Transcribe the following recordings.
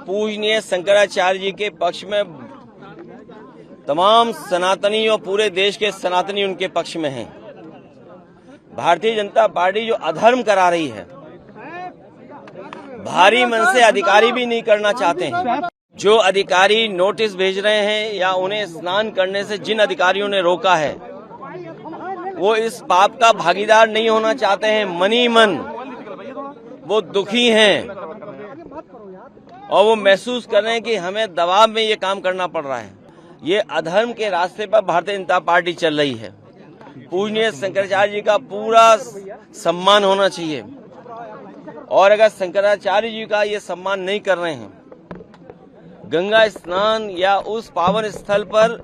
पूजनीय शंकराचार्य जी के पक्ष में तमाम सनातनी और पूरे देश के सनातनी उनके पक्ष में हैं। भारतीय जनता पार्टी जो अधर्म करा रही है, भारी मन से अधिकारी भी नहीं करना चाहते हैं। जो अधिकारी नोटिस भेज रहे हैं या उन्हें स्नान करने से जिन अधिकारियों ने रोका है, वो इस पाप का भागीदार नहीं होना चाहते हैं। मनी मन वो दुखी हैं और वो महसूस कर रहे हैं कि हमें दबाव में ये काम करना पड़ रहा है। ये अधर्म के रास्ते पर भारतीय जनता पार्टी चल रही है। पूजनीय शंकराचार्य जी का पूरा सम्मान होना चाहिए और अगर शंकराचार्य जी का ये सम्मान नहीं कर रहे हैं, गंगा स्नान या उस पावन स्थल पर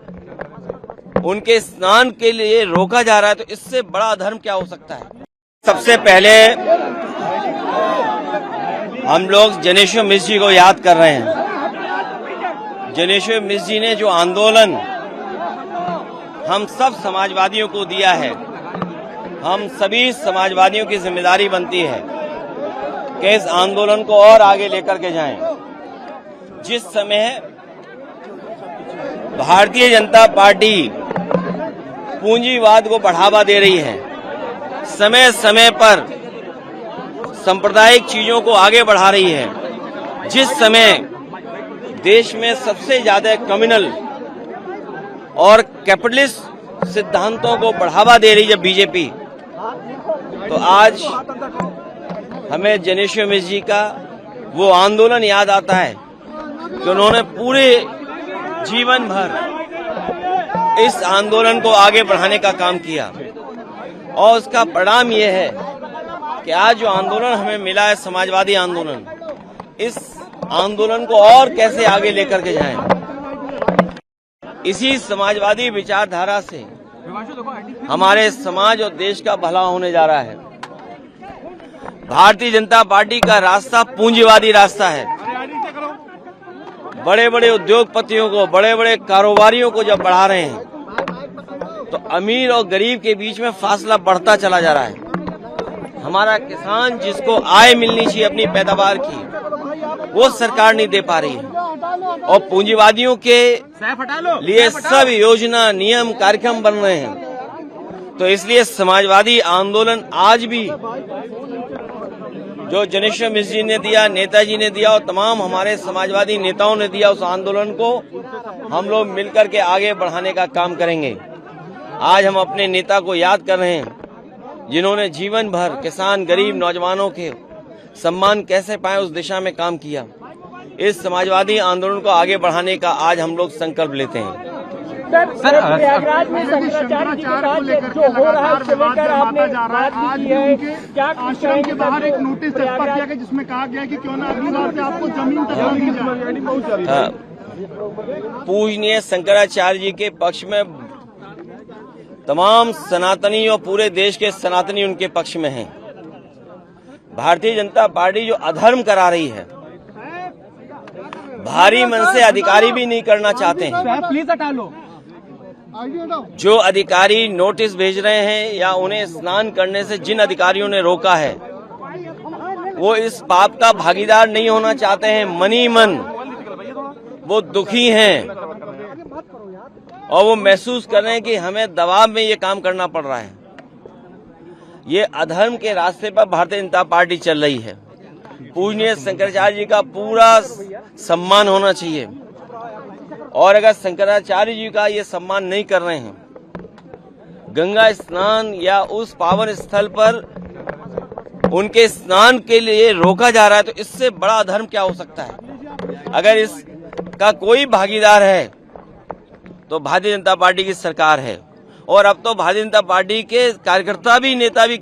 उनके स्नान के लिए रोका जा रहा है, तो इससे बड़ा अधर्म क्या हो सकता है। सबसे पहले हम लोग जनेश्वर मिश्र जी को याद कर रहे हैं। जनेश्वर मिश्र जी ने जो आंदोलन हम सब समाजवादियों को दिया है, हम सभी समाजवादियों की जिम्मेदारी बनती है कि इस आंदोलन को और आगे लेकर के जाएं। जिस समय भारतीय जनता पार्टी पूंजीवाद को बढ़ावा दे रही है, समय समय पर सांप्रदायिक चीजों को आगे बढ़ा रही है, जिस समय देश में सबसे ज्यादा कम्युनल और कैपिटलिस्ट सिद्धांतों को बढ़ावा दे रही है बीजेपी, तो आज हमें जनेश्वर मिश्र जी का वो आंदोलन याद आता है कि उन्होंने पूरे जीवन भर इस आंदोलन को आगे बढ़ाने का काम किया और उसका परिणाम ये है कि आज जो आंदोलन हमें मिला है, समाजवादी आंदोलन, इस आंदोलन को और कैसे आगे लेकर के जाएं। इसी समाजवादी विचारधारा से हमारे समाज और देश का भला होने जा रहा है। भारतीय जनता पार्टी का रास्ता पूंजीवादी रास्ता है। बड़े बड़े उद्योगपतियों को, बड़े बड़े कारोबारियों को जब बढ़ा रहे हैं, तो अमीर और गरीब के बीच में फासला बढ़ता चला जा रहा है। हमारा किसान जिसको आय मिलनी चाहिए अपनी पैदावार की, वो सरकार नहीं दे पा रही है और पूंजीवादियों के लिए सब योजना, नियम, कार्यक्रम बन रहे हैं। तो इसलिए समाजवादी आंदोलन आज भी जो जनेश्वर मिश्र जी ने दिया, नेताजी ने दिया और तमाम हमारे समाजवादी नेताओं ने दिया, उस आंदोलन को हम लोग मिलकर के आगे बढ़ाने का काम करेंगे। आज हम अपने नेता को याद कर रहे हैं जिन्होंने जीवन भर किसान, गरीब, नौजवानों के सम्मान कैसे पाए उस दिशा में काम किया। इस समाजवादी आंदोलन को आगे बढ़ाने का आज हम लोग संकल्प लेते हैं। सर, प्रयागराज में शंकराचार्य जी के साथ जो हो रहा है उसको लेकर आपने बात भी की है। क्या आश्रम के बाहर एक नोटिस छपा गया है जिसमें कहा गया है कि क्यों ना अगली बार से आपको जमीन तक मिल जाए। पूजनीय शंकराचार्य जी के पक्ष में तमाम सनातनी और पूरे देश के सनातनी उनके पक्ष में हैं। भारतीय जनता पार्टी जो अधर्म करा रही है, भारी मन से अधिकारी भी नहीं करना चाहते हैं। प्लीज हटा लो। जो अधिकारी नोटिस भेज रहे हैं या उन्हें स्नान करने से जिन अधिकारियों ने रोका है, वो इस पाप का भागीदार नहीं होना चाहते हैं। मनी मन वो दुखी हैं और वो महसूस कर रहे हैं कि हमें दबाव में ये काम करना पड़ रहा है। ये अधर्म के रास्ते पर भारतीय जनता पार्टी चल रही है। पूजनीय शंकराचार्य जी का पूरा सम्मान होना चाहिए और अगर शंकराचार्य जी का ये सम्मान नहीं कर रहे हैं, गंगा स्नान या उस पावन स्थल पर उनके स्नान के लिए रोका जा रहा है, तो इससे बड़ा अधर्म क्या हो सकता है। अगर इसका कोई भागीदार है तो भारतीय जनता पार्टी की सरकार है और अब तो भारतीय जनता पार्टी के कार्यकर्ता भी, नेता भी